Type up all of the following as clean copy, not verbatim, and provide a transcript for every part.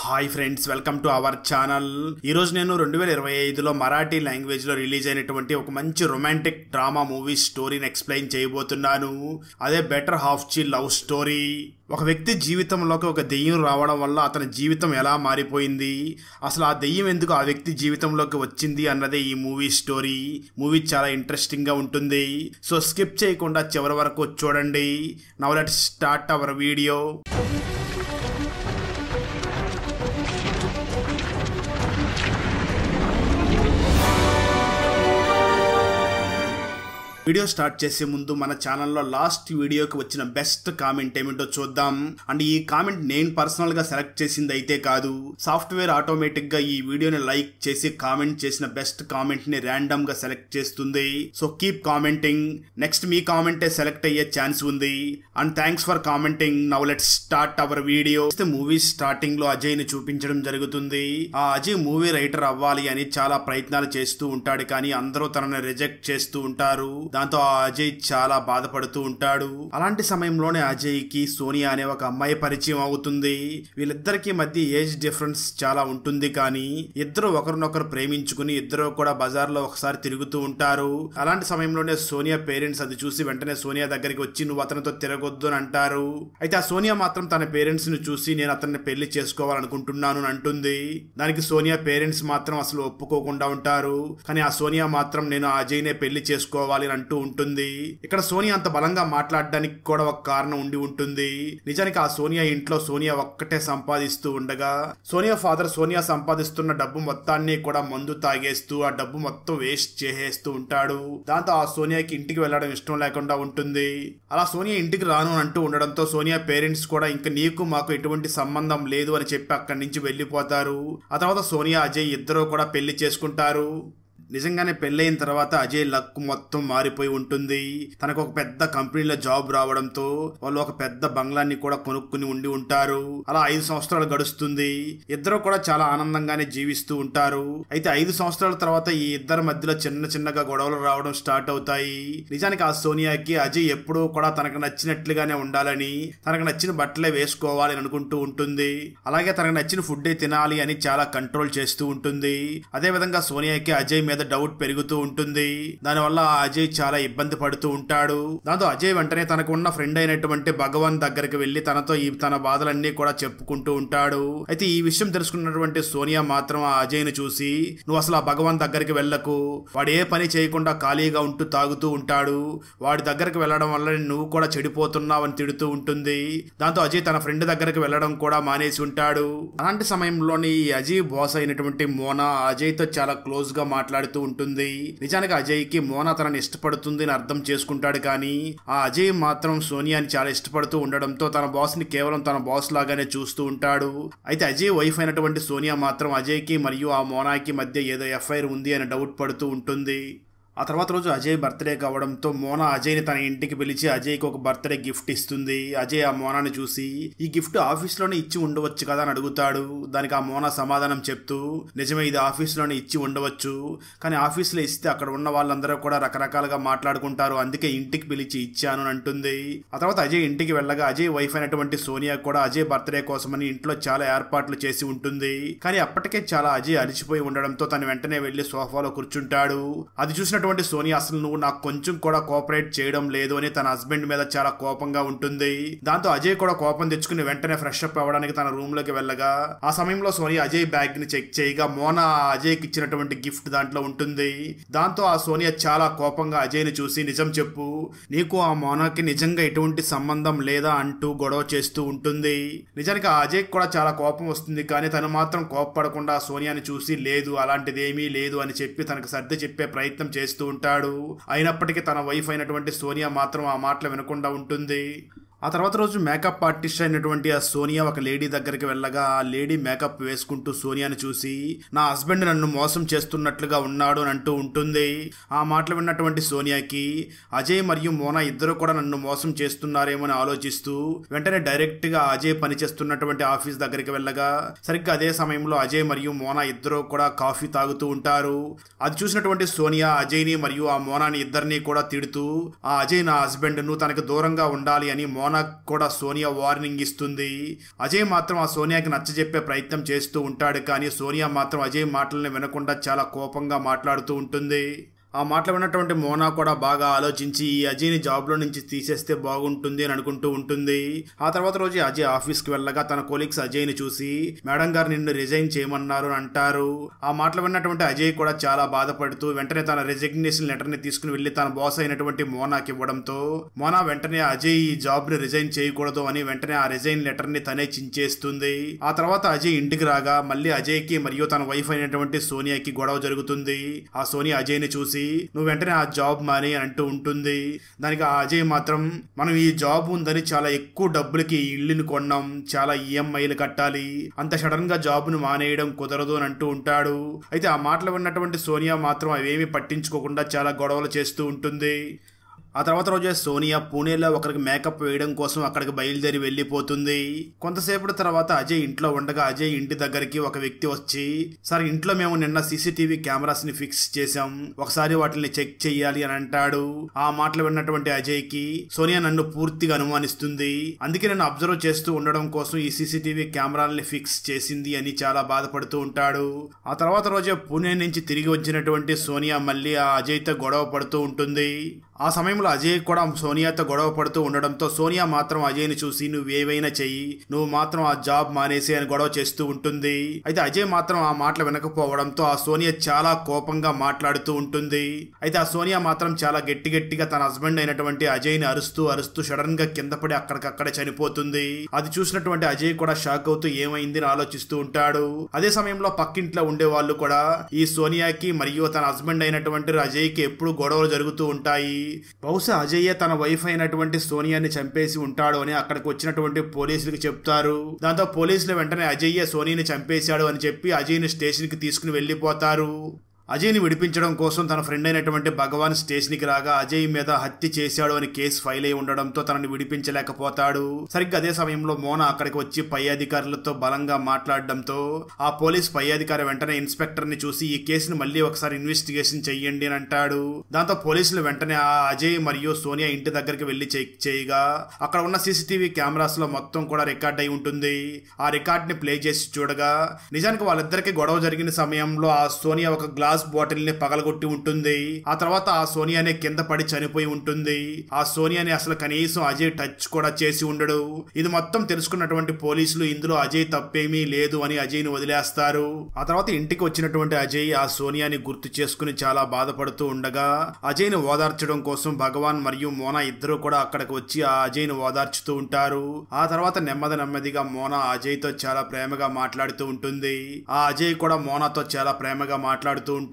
Hi friends, welcome to our channel. ఈరోజు నేను 2025లో మరాఠీ లాంగ్వేజ్లో రిలీజ్ అయినటువంటి ఒక మంచి రొమాంటిక్ డ్రామా మూవీ స్టోరీని ఎక్స్ప్లెయిన్ చేయబోతున్నాను. అదే బెటర్ హాఫ్ చి లవ్ స్టోరీ. ఒక వ్యక్తి జీవితంలోకి ఒక దెయ్యం రావడం వల్ల అతని జీవితం ఎలా మారిపోయింది, అసలు ఆ దెయ్యం ఎందుకు ఆ వ్యక్తి జీవితంలోకి వచ్చింది అన్నదే ఈ మూవీ స్టోరీ. మూవీ చాలా ఇంట్రెస్టింగ్గా ఉంటుంది. సో స్కిప్ చేయకుండా చివరి వరకు చూడండి. Now let's start our video. Video start చేసే ముందు మన ఛానల్లో లాస్ట్ వీడియోకి వచ్చిన బెస్ట్ కామెంట్ ఏమిటో చూద్దాం. అండ్ ఈ కామెంట్ నేను పర్సనల్ గా సెలెక్ట్ చేసింది అయితే కాదు, సాఫ్ట్వేర్ ఆటోమేటిక్ గా ఈ వీడియోని లైక్ చేసి కామెంట్ చేసిన బెస్ట్ కామెంట్ ని ర్యాండమ్ గా సెలెక్ట్ చేస్తుంది. So keep commenting. నెక్స్ట్ మీ కామెంటే సెలెక్ట్ అయ్యే ఛాన్స్ ఉంది. And thanks for commenting. Now let's start our video. Movie starting లో అజయ్ ని చూపించడం జరుగుతుంది. ఆ అజయ్ మూవీ రైటర్ అవ్వాలి అని చాలా ప్రయత్నాలు చేస్తూ ఉంటాడు, కానీ అందరూ తనని రిజెక్ట్ చేస్తూ ఉంటారు. దాంతో ఆ అజయ్ చాలా బాధపడుతూ ఉంటాడు. అలాంటి సమయంలోనే అజయ్ కి సోనియా అనే ఒక అమ్మాయి పరిచయం అవుతుంది. వీళ్ళిద్దరికి మధ్య ఏజ్ డిఫరెన్స్ చాలా ఉంటుంది, కానీ ఇద్దరు ఒకరినొకరు ప్రేమించుకుని ఇద్దరు కూడా బజార్లో ఒకసారి తిరుగుతూ ఉంటారు. అలాంటి సమయంలోనే సోనియా పేరెంట్స్ అది చూసి వెంటనే సోనియా దగ్గరికి వచ్చి నువ్వు అతనితో తిరగొద్దు అని అంటారు. అయితే ఆ సోనియా మాత్రం తన పేరెంట్స్ ని చూసి నేను అతన్ని పెళ్లి చేసుకోవాలనుకుంటున్నాను అని అంటుంది. దానికి సోనియా పేరెంట్స్ మాత్రం అసలు ఒప్పుకోకుండా ఉంటారు. కానీ ఆ సోనియా మాత్రం నేను ఆ అజయ్ నే పెళ్లి చేసుకోవాలి అని ఉంటుంది. ఇక్కడ సోనియా అంత బలంగా మాట్లాడడానికి కూడా ఒక కారణం ఉండి ఉంటుంది. నిజానికి ఆ సోనియా ఇంట్లో సోనియా ఒక్కటే సంపాదిస్తూ ఉండగా సోనియా ఫాదర్ సోనియా సంపాదిస్తున్న డబ్బు మొత్తాన్ని కూడా మందు తాగేస్తూ ఆ డబ్బు మొత్తం వేస్ట్ చేసేస్తూ ఉంటాడు. దాంతో ఆ సోనియాకి ఇంటికి వెళ్ళడం ఇష్టం లేకుండా ఉంటుంది. అలా సోనియా ఇంటికి రాను అంటూ ఉండడంతో సోనియా పేరెంట్స్ కూడా ఇంకా నీకు మాకు ఎటువంటి సంబంధం లేదు అని చెప్పి అక్కడి నుంచి వెళ్ళిపోతారు. ఆ తర్వాత సోనియా అజయ్ ఇద్దరు కూడా పెళ్లి చేసుకుంటారు. నిజంగానే పెళ్ళైన తర్వాత అజయ్ లక్ మొత్తం మారిపోయి ఉంటుంది. తనకు ఒక పెద్ద కంపెనీలో జాబ్ రావడంతో వాళ్ళు ఒక పెద్ద బంగ్లాన్ని కూడా కొనుక్కుని ఉండి ఉంటారు. అలా 5 సంవత్సరాలు గడుస్తుంది. ఇద్దరు కూడా చాలా ఆనందంగానే జీవిస్తూ ఉంటారు. అయితే 5 సంవత్సరాల తర్వాత ఈ ఇద్దరి మధ్యలో చిన్న చిన్నగా గొడవలు రావడం స్టార్ట్ అవుతాయి. నిజానికి ఆ సోనియాకి అజయ్ ఎప్పుడూ కూడా తనకు నచ్చినట్లుగానే ఉండాలని, తనకు నచ్చిన బట్టలే వేసుకోవాలి అనుకుంటూ ఉంటుంది. అలాగే తనకు నచ్చిన ఫుడ్ తినాలి అని చాలా కంట్రోల్ చేస్తూ ఉంటుంది. అదే విధంగా సోనియాకి అజయ్ మీద డౌట్ పెరుగుతూ ఉంటుంది. దానివల్ల అజయ్ చాలా ఇబ్బంది పడుతూ ఉంటాడు. దాంతో అజయ్ వెంటనే తనకు ఉన్న ఫ్రెండ్ అయినటువంటి భగవాన్ దగ్గరికి వెళ్లి తనతో తన బాధలన్నీ కూడా చెప్పుకుంటూ ఉంటాడు. అయితే ఈ విషయం తెలుసుకున్నటువంటి సోనియా మాత్రం ఆ అజయ్ ను చూసి నువ్వు అసలు ఆ భగవాన్ దగ్గరికి వెళ్ళకు, వాడు ఏ పని చేయకుండా ఖాళీగా ఉంటూ తాగుతూ ఉంటాడు, వాడి దగ్గరికి వెళ్ళడం వల్ల నువ్వు కూడా చెడిపోతున్నావు అని తిడుతూ ఉంటుంది. దాంతో అజయ్ తన ఫ్రెండ్ దగ్గరికి వెళ్ళడం కూడా మానేసి ఉంటాడు. అలాంటి సమయంలోని అజయ్ బాస్ అయినటువంటి మోనా అజయ్ తో చాలా క్లోజ్ గా మాట్లాడుతూ ఉంటుంది. నిజానికి అజయ్ కి మోనా తనని ఇష్టపడుతుంది అని అర్థం చేసుకుంటాడు, కానీ ఆ అజయ్ మాత్రం సోనియాని చాలా ఇష్టపడుతూ ఉండడంతో తన బాస్ ని కేవలం తన బాస్ లాగానే చూస్తూ ఉంటాడు. అయితే అజయ్ వైఫ్ అయినటువంటి సోనియా మాత్రం అజయ్ కి మరియు ఆ మోనాకి మధ్య ఏదో ఎఫ్ఐఆర్ ఉంది అని డౌట్ పడుతూ ఉంటుంది. ఆ తర్వాత రోజు అజయ్ బర్త్డే కావడంతో మోనా అజయ్ని తన ఇంటికి పిలిచి అజయ్కి ఒక బర్త్డే గిఫ్ట్ ఇస్తుంది. అజయ్ ఆ మోనాని చూసి ఈ గిఫ్ట్ ఆఫీస్లోనే ఇచ్చి ఉండవచ్చు కదా అని అడుగుతాడు. దానికి ఆ మోనా సమాధానం చెప్తూ నిజమే, ఇది ఆఫీస్లోనే ఇచ్చి ఉండవచ్చు, కానీ ఆఫీస్లో ఇస్తే అక్కడ ఉన్న వాళ్ళందరూ కూడా రకరకాలుగా మాట్లాడుకుంటారు, అందుకే ఇంటికి పిలిచి ఇచ్చాను అని అంటుంది. ఆ తర్వాత అజయ్ ఇంటికి వెళ్ళగా అజయ్ వైఫ్ అయినటువంటి సోనియా కూడా అజయ్ బర్త్డే కోసమని ఇంట్లో చాలా ఏర్పాట్లు చేసి ఉంటుంది. కానీ అప్పటికే చాలా అజయ్ అలిచిపోయి ఉండడంతో తను వెంటనే వెళ్లి సోఫాలో కూర్చుంటాడు. అది చూసినటువంటి సోనియా అసలు నువ్వు నాకు కొంచెం కూడా కోఆపరేట్ చేయడం లేదు అని తన హస్బెండ్ మీద చాలా కోపంగా ఉంటుంది. దాంతో అజయ్ కూడా కోపం తెచ్చుకుని వెంటనే ఫ్రెష్ అప్ అవ్వడానికి తన రూమ్ లోకి వెళ్ళగా ఆ సమయంలో సోనియా అజయ్ బ్యాగ్ ని చెక్ చేయగా మోనా అజయ్కి ఇచ్చినటువంటి గిఫ్ట్ దాంట్లో ఉంటుంది. దాంతో ఆ సోనియా చాలా కోపంగా అజయ్ ని చూసి నిజం చెప్పు, నీకు ఆ మోనాకి నిజంగా ఎటువంటి సంబంధం లేదా అంటూ గొడవ చేస్తూ ఉంటుంది. నిజానికి ఆ అజయ్ కూడా చాలా కోపం వస్తుంది, కానీ తను మాత్రం కోపపడకుండా సోనియాని చూసి లేదు అలాంటిదేమీ లేదు అని చెప్పి తనకు సర్ది చెప్పే ప్రయత్నం చేస్తూ ఉంటాడు. అయినప్పటికీ తన వైఫ్ అయినటువంటి సోనియా మాత్రం ఆ మాటలు వినకుండా ఉంటుంది. ఆ తర్వాత రోజు మేకప్ ఆర్టిస్ట్ అయినటువంటి ఆ సోనియా ఒక లేడీ దగ్గరికి వెళ్ళగా ఆ లేడీ మేకప్ వేసుకుంటూ సోనియాని చూసి నా హస్బెండ్ నన్ను మోసం చేస్తున్నట్లుగా ఉన్నాడు అని అంటూ ఉంటుంది. ఆ మాటలు విన్నటువంటి సోనియాకి అజయ్ మరియు మోనా ఇద్దరు కూడా నన్ను మోసం చేస్తున్నారేమో అని ఆలోచిస్తూ వెంటనే డైరెక్ట్ గా అజయ్ పనిచేస్తున్నటువంటి ఆఫీస్ దగ్గరికి వెళ్ళగా సరిగ్గా అదే సమయంలో అజయ్ మరియు మోనా ఇద్దరు కూడా కాఫీ తాగుతూ ఉంటారు. అది చూసినటువంటి సోనియా అజయ్ ని మరియు ఆ మోనాని ఇద్దరిని కూడా తిడుతూ ఆ అజయ్ నా హస్బెండ్, నువ్వు తనకు దూరంగా ఉండాలి అని మోనా మోనాకు కూడా సోనియా వార్నింగ్ ఇస్తుంది. అజయ్ మాత్రం ఆ సోనియాకి నచ్చజెప్పే ప్రయత్నం చేస్తూ ఉంటాడు. కానీ సోనియా మాత్రం అజయ్ మాటలను వినకుండా చాలా కోపంగా మాట్లాడుతూ ఉంటుంది. ఆ మాటలు విన్నటువంటి మోనా కూడా బాగా ఆలోచించి ఈ అజయ్ని జాబ్లో నుంచి తీసేస్తే బాగుంటుంది అని అనుకుంటూ ఉంటుంది. ఆ తర్వాత రోజు అజయ్ ఆఫీస్కి వెళ్ళగా తన కొలీగ్స్ అజయ్ని చూసి మేడం గారు నిన్ను రిజైన్ చేయమన్నారు అని అంటారు. ఆ మాటలు విన్నటువంటి అజయ్ కూడా చాలా బాధపడుతూ వెంటనే తన రిజిగ్నేషన్ లెటర్ని తీసుకుని వెళ్లి తన బాస్ అయినటువంటి మోనాకి ఇవ్వడంతో మోనా వెంటనే అజయ్ ఈ జాబ్ ని రిజైన్ చేయకూడదు అని వెంటనే ఆ రిజైన్ లెటర్ ని తనే చించేస్తుంది. ఆ తర్వాత అజయ్ ఇంటికి రాగా మళ్ళీ అజయ్ కి మరియు తన వైఫ్ అయినటువంటి సోనియాకి గొడవ జరుగుతుంది. ఆ సోనియా అజయ్ ని చూసి నువ్వు వెంటనే ఆ జాబ్ మాని అంటూ ఉంటుంది. దానికి ఆ అజయ్ మాత్రం మనం ఈ జాబ్ ఉందని చాలా ఎక్కువ డబ్బులకి ఇల్లుని కొన్నాం, చాలా ఈఎంఐలు కట్టాలి, అంత సడన్ గా జాబ్ ను మానేయడం కుదరదు అని అంటూ ఉంటాడు. అయితే ఆ మాటలు విన్నటువంటి సోనియా మాత్రం అవేమీ పట్టించుకోకుండా చాలా గొడవలు చేస్తూ ఉంటుంది. ఆ తర్వాత రోజే సోనియా పూణేలో ఒకరికి మేకప్ వేయడం కోసం అక్కడికి బయలుదేరి వెళ్ళిపోతుంది. కొంతసేపటి తర్వాత అజయ్ ఇంట్లో ఉండగా అజయ్ ఇంటి దగ్గరికి ఒక వ్యక్తి వచ్చి, సార్ ఇంట్లో మేము నిన్న సీసీటీవీ కెమెరాస్ ని ఫిక్స్ చేసాం, ఒకసారి వాటిని చెక్ చెయ్యాలి అని అంటాడు. ఆ మాటలు విన్నటువంటి అజయ్ కి సోనియా నన్ను పూర్తిగా అనుమానిస్తుంది, అందుకే నన్ను అబ్జర్వ్ చేస్తూ ఉండడం కోసం ఈ సీసీటీవీ కెమెరాలని ఫిక్స్ చేసింది అని చాలా బాధపడుతూ ఉంటాడు. ఆ తర్వాత రోజే పూణే నుంచి తిరిగి వచ్చినటువంటి సోనియా మళ్ళీ ఆ అజయ్ తో గొడవ పడుతూ ఉంటుంది. ఆ సమయంలో అజయ్ కూడా సోనియాతో గొడవ పడుతూ ఉండడంతో సోనియా మాత్రం అజయ్ని చూసి నువ్వేవైనా చెయ్యి, నువ్వు మాత్రం ఆ జాబ్ మానేసి అని గొడవ చేస్తూ ఉంటుంది. అయితే అజయ్ మాత్రం ఆ మాటలు వినకపోవడంతో ఆ సోనియా చాలా కోపంగా మాట్లాడుతూ ఉంటుంది. అయితే ఆ సోనియా మాత్రం చాలా గట్టిగా తన హస్బెండ్ అయినటువంటి అజయ్ని అరుస్తూ సడన్ గా కింద పడి అక్కడికక్కడే చనిపోతుంది. అది చూసినటువంటి అజయ్ కూడా షాక్ అవుతూ ఏమైంది అని ఆలోచిస్తూ ఉంటాడు. అదే సమయంలో పక్కింట్లో ఉండే వాళ్ళు కూడా ఈ సోనియాకి మరియు తన హస్బెండ్ అయినటువంటి అజయ్కి ఎప్పుడు గొడవలు జరుగుతూ ఉంటాయి, బహుశా అజయ్య తన వైఫ్ అయినటువంటి సోనియాని చంపేసి ఉంటాడు అని అక్కడికి వచ్చినటువంటి పోలీసులకు చెప్తారు. దాంతో పోలీసులు వెంటనే అజయ్య సోనియాని చంపేశాడు అని చెప్పి అజయ్ని స్టేషన్ కి తీసుకుని వెళ్లిపోతారు. అజయ్ని విడిపించడం కోసం తన ఫ్రెండ్ అయినటువంటి భగవాన్ స్టేషన్కి రాగా అజయ్ మీద హత్య చేశాడు అని కేసు ఫైల్ అయి ఉండడంతో తనని విడిపించలేకపోతాడు. సరిగ్గా అదే సమయంలో మోనా అక్కడికి వచ్చి పై అధికారులతో బలంగా మాట్లాడడంతో ఆ పోలీస్ పై అధికారి వెంటనే ఇన్స్పెక్టర్ ని చూసి ఈ కేసును మళ్ళీ ఒకసారి ఇన్వెస్టిగేషన్ చెయ్యండి అని అంటాడు. దాంతో పోలీసులు వెంటనే ఆ అజయ్ మరియు సోనియా ఇంటి దగ్గరికి వెళ్లి చెక్ చేయగా అక్కడ ఉన్న సీసీటీవీ కెమెరాస్ లో మొత్తం కూడా రికార్డ్ అయి ఉంటుంది. ఆ రికార్డ్ ని ప్లే చేసి చూడగా నిజానికి వాళ్ళిద్దరికి గొడవ జరిగిన సమయంలో ఆ సోనియా ఒక గ్లాస్ బాటిల్ ని పగలగొట్టి ఉంటుంది. ఆ తర్వాత ఆ సోనియానే కింద పడి చనిపోయి ఉంటుంది. ఆ సోనియాని అసలు కనీసం అజయ్ టచ్ కూడా చేసి ఉండడు. ఇది మొత్తం తెలుసుకున్నటువంటి పోలీసులు ఇందులో అజయ్ తప్పేమీ లేదు అని అజయ్ ని వదిలేస్తారు. ఆ తర్వాత ఇంటికి వచ్చినటువంటి అజయ్ ఆ సోనియాని గుర్తు చేసుకుని చాలా బాధపడుతూ ఉండగా అజయ్ ని ఓదార్చడం కోసం భగవాన్ మరియు మోనా ఇద్దరు కూడా అక్కడికి వచ్చి ఆ అజయ్ ని ఓదార్చుతూ ఉంటారు. ఆ తర్వాత నెమ్మదిగా మోనా అజయ్ తో చాలా ప్రేమగా మాట్లాడుతూ ఉంటుంది. ఆ అజయ్ కూడా మోనాతో చాలా ప్రేమగా మాట్లాడుతూ ఉంటాడు.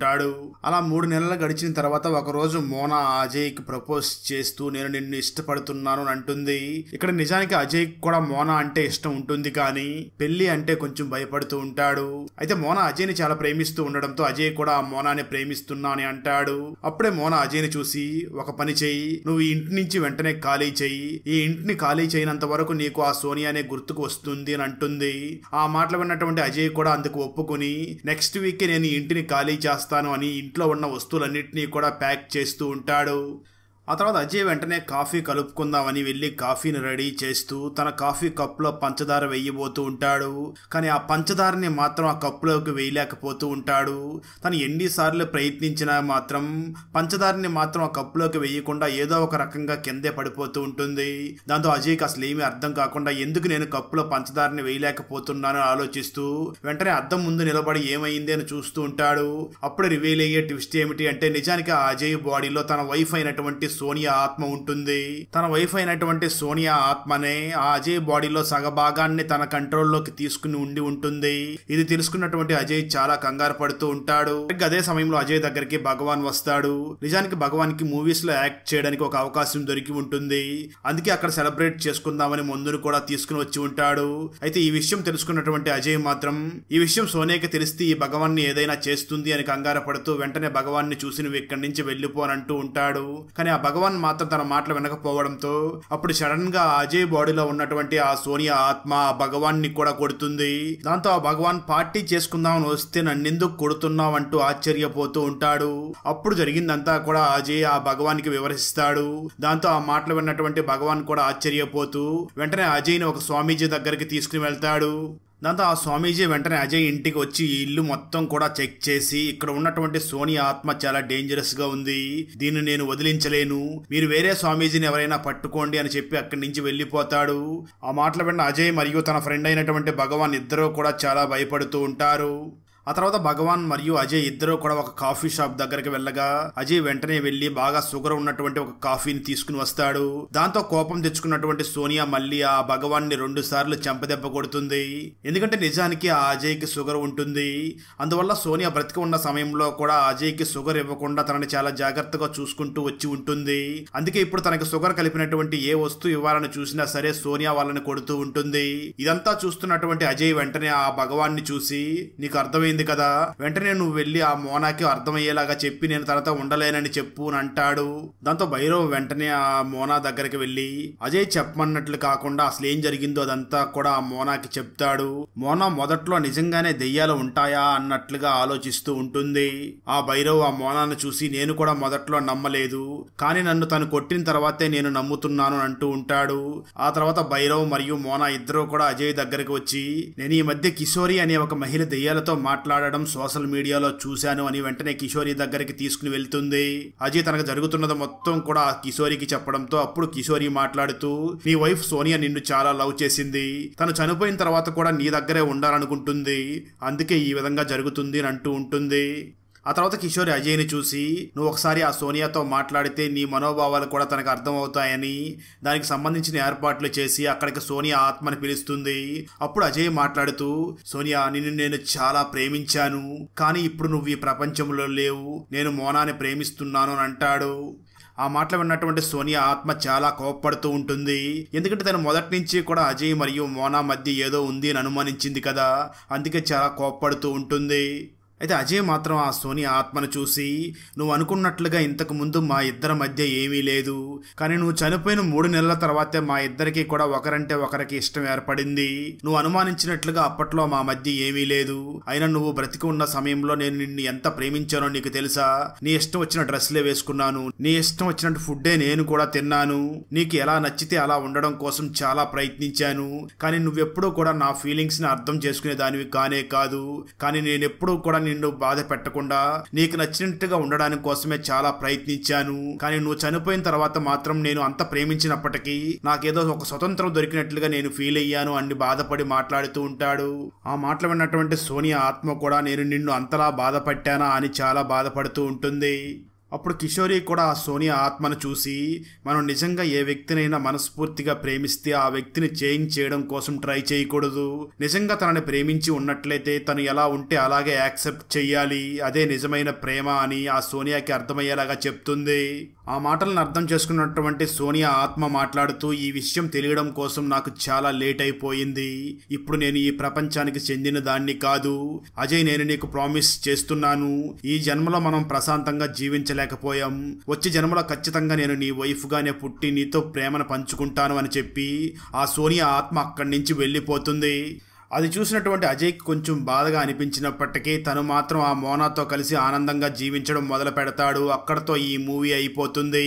అలా 3 నెలలు గడిచిన తర్వాత ఒక రోజు మోనా అజయ్ కి ప్రపోజ్ చేస్తూ నేను నిన్ను ఇష్టపడుతున్నాను అని అంటుంది. ఇక్కడ నిజానికి అజయ్ కూడా మోనా అంటే ఇష్టం ఉంటుంది, కానీ పెళ్లి అంటే కొంచెం భయపడుతూ ఉంటాడు. అయితే మోనా అజయ్ ని చాలా ప్రేమిస్తూ ఉండడంతో అజయ్ కూడా ఆ మోనాని ప్రేమిస్తున్నా అని అంటాడు. అప్పుడే మోనా అజయ్ ని చూసి ఒక పని చెయ్యి, నువ్వు ఈ ఇంటి నుంచి వెంటనే ఖాళీ చెయ్యి, ఈ ఇంటిని ఖాళీ చేయనంత వరకు నీకు ఆ సోనియానే గుర్తుకు వస్తుంది అని అంటుంది. ఆ మాటలు విన్నటువంటి అజయ్ కూడా అందుకు ఒప్పుకుని నెక్స్ట్ వీక్ నేను ఈ ఇంటిని ఖాళీ చేస్తాను అని ఇంట్లో ఉన్న వస్తువులన్నింటినీ కూడా ప్యాక్ చేస్తూ ఉంటాడు. ఆ తర్వాత అజయ్ వెంటనే కాఫీ కలుపుకుందామని వెళ్ళి కాఫీని రెడీ చేస్తూ తన కాఫీ కప్లో పంచదార వేయబోతూ ఉంటాడు. కానీ ఆ పంచదారని మాత్రం ఆ కప్పులోకి వేయలేకపోతూ ఉంటాడు. తను ఎన్నిసార్లు ప్రయత్నించినా మాత్రం పంచదారని మాత్రం ఆ కప్పులోకి వేయకుండా ఏదో ఒక రకంగా కిందే పడిపోతూ ఉంటుంది. దాంతో అజయ్కి అసలు ఏమీ అర్థం కాకుండా ఎందుకు నేను కప్పులో పంచదారని వేయలేకపోతున్నాను ఆలోచిస్తూ వెంటనే అద్దం ముందు నిలబడి ఏమైంది అని చూస్తూ ఉంటాడు. అప్పుడు రివీల్ అయ్యే ట్విస్ట్ ఏమిటి అంటే నిజానికి ఆ అజయ్ బాడీలో తన వైఫ్ అయినటువంటి సోనియా ఆత్మ ఉంటుంది. తన వైఫ్ అయినటువంటి సోనియా ఆత్మనే ఆ అజయ్ బాడీలో సగభాగాన్ని తన కంట్రోల్లోకి తీసుకుని ఉంటుంది. ఇది తెలుసుకున్నటువంటి అజయ్ చాలా కంగారు పడుతూ ఉంటాడు. అదే సమయంలో అజయ్ దగ్గరికి భగవాన్ వస్తాడు. నిజానికి భగవాన్ కి మూవీస్ లో యాక్ట్ చేయడానికి ఒక అవకాశం దొరికి ఉంటుంది. అందుకే అక్కడ సెలబ్రేట్ చేసుకుందామని మందును కూడా తీసుకుని వచ్చి ఉంటాడు. అయితే ఈ విషయం తెలుసుకున్నటువంటి అజయ్ మాత్రం ఈ విషయం సోనియాకి తెలిస్తే ఈ భగవాన్ ని ఏదైనా చేస్తుంది అని కంగారు పడుతూ వెంటనే భగవాన్ ని చూసి నువ్వు ఇక్కడి నుంచి వెళ్ళిపోనంటూ ఉంటాడు. కానీ ఆ భగవాన్ మాత్రం తన మాటలు వినకపోవడంతో అప్పుడు సడన్ గా అజయ్ బాడీలో ఉన్నటువంటి ఆ సోనియా ఆత్మ ఆ భగవాన్ ని కూడా కొడుతుంది. దాంతో ఆ భగవాన్ పార్టీ చేసుకుందామని వస్తే నన్నెందుకు కొడుతున్నావు అంటూ ఆశ్చర్యపోతూ ఉంటాడు. అప్పుడు జరిగిందంతా కూడా అజయ్ ఆ భగవాన్ కి వివరిస్తాడు. దాంతో ఆ మాటలు విన్నటువంటి భగవాన్ కూడా ఆశ్చర్యపోతూ వెంటనే అజయ్ ని ఒక స్వామీజీ దగ్గరికి తీసుకుని వెళ్తాడు. దాంతో ఆ స్వామీజీ వెంటనే అజయ్ ఇంటికి వచ్చి ఈ ఇల్లు మొత్తం కూడా చెక్ చేసి ఇక్కడ ఉన్నటువంటి సోనియా ఆత్మ చాలా డేంజరస్ గా ఉంది, దీన్ని నేను వదిలించలేను, మీరు వేరే స్వామీజీని ఎవరైనా పట్టుకోండి అని చెప్పి అక్కడి నుంచి వెళ్లిపోతాడు. ఆ మాటలు విన్న అజయ్ మరియు తన ఫ్రెండ్ అయినటువంటి భగవాన్ ఇద్దరూ కూడా చాలా భయపడుతూ ఉంటారు. ఆ తర్వాత భగవాన్ మరియు అజయ్ ఇద్దరు కూడా ఒక కాఫీ షాప్ దగ్గరికి వెళ్ళగా అజయ్ వెంటనే వెళ్లి బాగా షుగర్ ఉన్నటువంటి ఒక కాఫీని తీసుకుని వస్తాడు. దాంతో కోపం తెచ్చుకున్నటువంటి సోనియా మళ్ళీ ఆ భగవాన్ ని 2 సార్లు చెంపదెబ్బ కొడుతుంది. ఎందుకంటే నిజానికి ఆ అజయ్ కి షుగర్ ఉంటుంది. అందువల్ల సోనియా బ్రతికి ఉన్న సమయంలో కూడా అజయ్ కి షుగర్ ఇవ్వకుండా తనని చాలా జాగ్రత్తగా చూసుకుంటూ వచ్చి ఉంటుంది. అందుకే ఇప్పుడు తనకి షుగర్ కలిపినటువంటి ఏ వస్తువు ఇవ్వాలని చూసినా సరే సోనియా వాళ్ళని కొడుతూ ఉంటుంది. ఇదంతా చూస్తున్నటువంటి అజయ్ వెంటనే ఆ భగవాన్ ని చూసి, నీకు అర్థమైంది కదా, వెంటనే నువ్వు వెళ్లి ఆ మోనాకి అర్థమయ్యేలాగా చెప్పి నేను తనతో ఉండలేనని చెప్పు అని అంటాడు. దాంతో భైరవ్ వెంటనే ఆ మోనా దగ్గరికి వెళ్లి అజయ్ చెప్పమన్నట్లు కాకుండా అసలు ఏం జరిగిందో అదంతా కూడా ఆ మోనాకి చెప్తాడు. మోనా మొదట్లో నిజంగానే దెయ్యాలు ఉంటాయా అన్నట్లుగా ఆలోచిస్తూ ఉంటుంది. ఆ భైరవ్ ఆ మోనాను చూసి నేను కూడా మొదట్లో నమ్మలేదు, కానీ నన్ను తను కొట్టిన తర్వాతే నేను నమ్ముతున్నాను అంటూ ఉంటాడు. ఆ తర్వాత భైరవ్ మరియు మోనా ఇద్దరు కూడా అజయ్ దగ్గరికి వచ్చి, నేను ఈ మధ్య కిషోరి అనే ఒక మహిళ దెయ్యాలతో మాట్లాడడం సోషల్ మీడియాలో చూశాను అని వెంటనే కిషోరి దగ్గరికి తీసుకుని వెళ్తుంది. అజయ్ తనకు జరుగుతున్నది మొత్తం కూడా కిషోరికి చెప్పడంతో అప్పుడు కిషోరి మాట్లాడుతూ, నీ వైఫ్ సోనియా నిన్ను చాలా లవ్ చేసింది, తను చనిపోయిన తర్వాత కూడా నీ దగ్గరే ఉండాలనుకుంటుంది, అందుకే ఈ విధంగా జరుగుతుంది అని అంటూ ఉంటుంది. ఆ తర్వాత కిషోరి అజయ్ని చూసి, నువ్వు ఒకసారి ఆ సోనియాతో మాట్లాడితే నీ మనోభావాలు కూడా తనకు అర్థమవుతాయని దానికి సంబంధించిన ఏర్పాట్లు చేసి అక్కడికి సోనియా ఆత్మని పిలుస్తుంది. అప్పుడు అజయ్ మాట్లాడుతూ, సోనియా నిన్ను నేను చాలా ప్రేమించాను, కానీ ఇప్పుడు నువ్వు ఈ ప్రపంచంలో లేవు, నేను మోనాని ప్రేమిస్తున్నాను అని అంటాడు. ఆ మాటలు విన్నటువంటి సోనియా ఆత్మ చాలా కోప్పడుతూ ఉంటుంది. ఎందుకంటే తను మొదటి నుంచి కూడా అజయ్ మరియు మోనా మధ్య ఏదో ఉంది అని అనుమానించింది కదా, అందుకే చాలా కోప్పడుతూ ఉంటుంది. అయితే అజయ్ మాత్రం ఆ సోనియా ఆత్మను చూసి, నువ్వు అనుకున్నట్లుగా ఇంతకు ముందు మా ఇద్దరి మధ్య ఏమీ లేదు, కానీ నువ్వు చనిపోయిన 3 నెలల తర్వాతే మా ఇద్దరికి కూడా ఒకరంటే ఒకరికి ఇష్టం ఏర్పడింది, నువ్వు అనుమానించినట్లుగా అప్పట్లో మా మధ్య ఏమీ లేదు, అయినా నువ్వు బ్రతికి ఉన్న సమయంలో నేను నిన్ను ఎంత ప్రేమించానో నీకు తెలుసా, నీ ఇష్టం వచ్చిన డ్రెస్లే వేసుకున్నాను, నీ ఇష్టం వచ్చినట్టు ఫుడ్డే నేను కూడా తిన్నాను, నీకు ఎలా నచ్చితే అలా ఉండడం కోసం చాలా ప్రయత్నించాను, కానీ నువ్వెప్పుడూ కూడా నా ఫీలింగ్స్ ని అర్థం చేసుకునే దానివి కానే కాదు, కానీ నేనెప్పుడూ కూడా నిన్ను బాధ పెట్టకుండా నీకు నచ్చినట్టుగా ఉండడానికి కోసమే చాలా ప్రయత్నించాను, కానీ నువ్వు చనిపోయిన తర్వాత మాత్రం నేను అంత ప్రేమించినప్పటికీ నాకేదో ఒక స్వతంత్రం దొరికినట్లుగా నేను ఫీల్ అయ్యాను అని బాధపడి మాట్లాడుతూ ఉంటాడు. ఆ మాటలు విన్నటువంటి సోనియా ఆత్మ కూడా నేను నిన్ను అంతలా బాధపట్టానా అని చాలా బాధపడుతూ ఉంటుంది. అప్పుడు కిషోరి కూడా ఆ సోనియా ఆత్మను చూసి, మనం నిజంగా ఏ వ్యక్తినైనా మనస్ఫూర్తిగా ప్రేమిస్తే ఆ వ్యక్తిని చేంజ్ చేయడం కోసం ట్రై చేయకూడదు, నిజంగా తనని ప్రేమించి ఉన్నట్లయితే తను ఎలా ఉంటే అలాగే యాక్సెప్ట్ చెయ్యాలి, అదే నిజమైన ప్రేమ అని ఆ సోనియాకి అర్థమయ్యేలాగా చెప్తుంది. ఆ మాటలను అర్థం చేసుకున్నటువంటి సోనియా ఆత్మ మాట్లాడుతూ, ఈ విషయం తెలియడం కోసం నాకు చాలా లేట్ అయిపోయింది, ఇప్పుడు నేను ఈ ప్రపంచానికి చెందిన దాన్ని కాదు, అజయ్ నేను నీకు ప్రామిస్ చేస్తున్నాను, ఈ జన్మలో మనం ప్రశాంతంగా జీవించలేకపోయాం, వచ్చే జన్మలో ఖచ్చితంగా నేను నీ వైఫ్ గానే పుట్టి నీతో ప్రేమను పంచుకుంటాను అని చెప్పి ఆ సోనియా ఆత్మ అక్కడి నుంచి వెళ్ళిపోతుంది. అది చూసినటువంటి అజయ్కి కొంచెం బాధగా అనిపించినప్పటికీ తను మాత్రం ఆ మోనాతో కలిసి ఆనందంగా జీవించడం మొదలు పెడతాడు. అక్కడతో ఈ మూవీ అయిపోతుంది.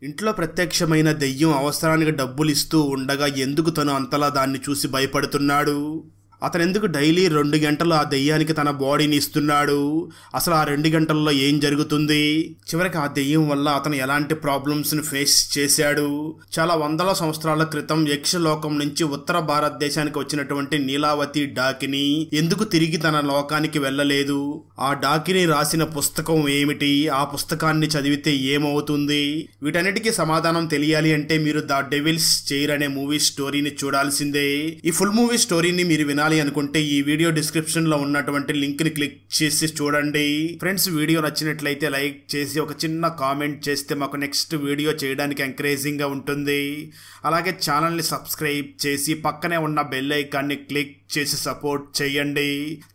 ఇంట్లో ప్రత్యక్షమైన దెయ్యం అవసరానికి డబ్బులు ఇస్తూ ఉండగా ఎందుకు తను అంతలా దాన్ని చూసి భయపడుతున్నాడు? అతను ఎందుకు డైలీ 2 గంటలు ఆ దెయ్యానికి తన బాడీని ఇస్తున్నాడు? అసలు ఆ 2 గంటల్లో ఏం జరుగుతుంది? చివరికి ఆ దెయ్యం వల్ల అతను ఎలాంటి ప్రాబ్లమ్స్ ని ఫేస్ చేశాడు? చాలా వందల సంవత్సరాల క్రితం యక్షలోకం నుంచి ఉత్తర భారతదేశానికి వచ్చినటువంటి నీలావతి డాకిని ఎందుకు తిరిగి తన లోకానికి వెళ్ళలేదు? ఆ డాకిని రాసిన పుస్తకం ఏమిటి? ఆ పుస్తకాన్ని చదివితే ఏమవుతుంది? వీటన్నిటికీ సమాధానం తెలియాలి అంటే మీరు ద డెవిల్స్ చైర్ అనే మూవీ స్టోరీని చూడాల్సిందే. ఈ ఫుల్ మూవీ స్టోరీని మీరు వినాలి అనుకుంటే ఈ వీడియో డిస్క్రిప్షన్ లో ఉన్నటువంటి లింక్ ని క్లిక్ చేసి చూడండి. ఫ్రెండ్స్, వీడియో నచ్చినట్లయితే లైక్ చేసి ఒక చిన్న కామెంట్ చేస్తే మాకు నెక్స్ట్ వీడియో చేయడానికి ఎంకరేజింగ్ గా ఉంటుంది. అలాగే ఛానల్ ని సబ్స్క్రైబ్ చేసి పక్కనే ఉన్న బెల్ ఐకాన్ ని క్లిక్ చేసి సపోర్ట్ చేయండి.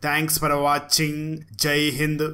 Thanks for watching. జై హింద్.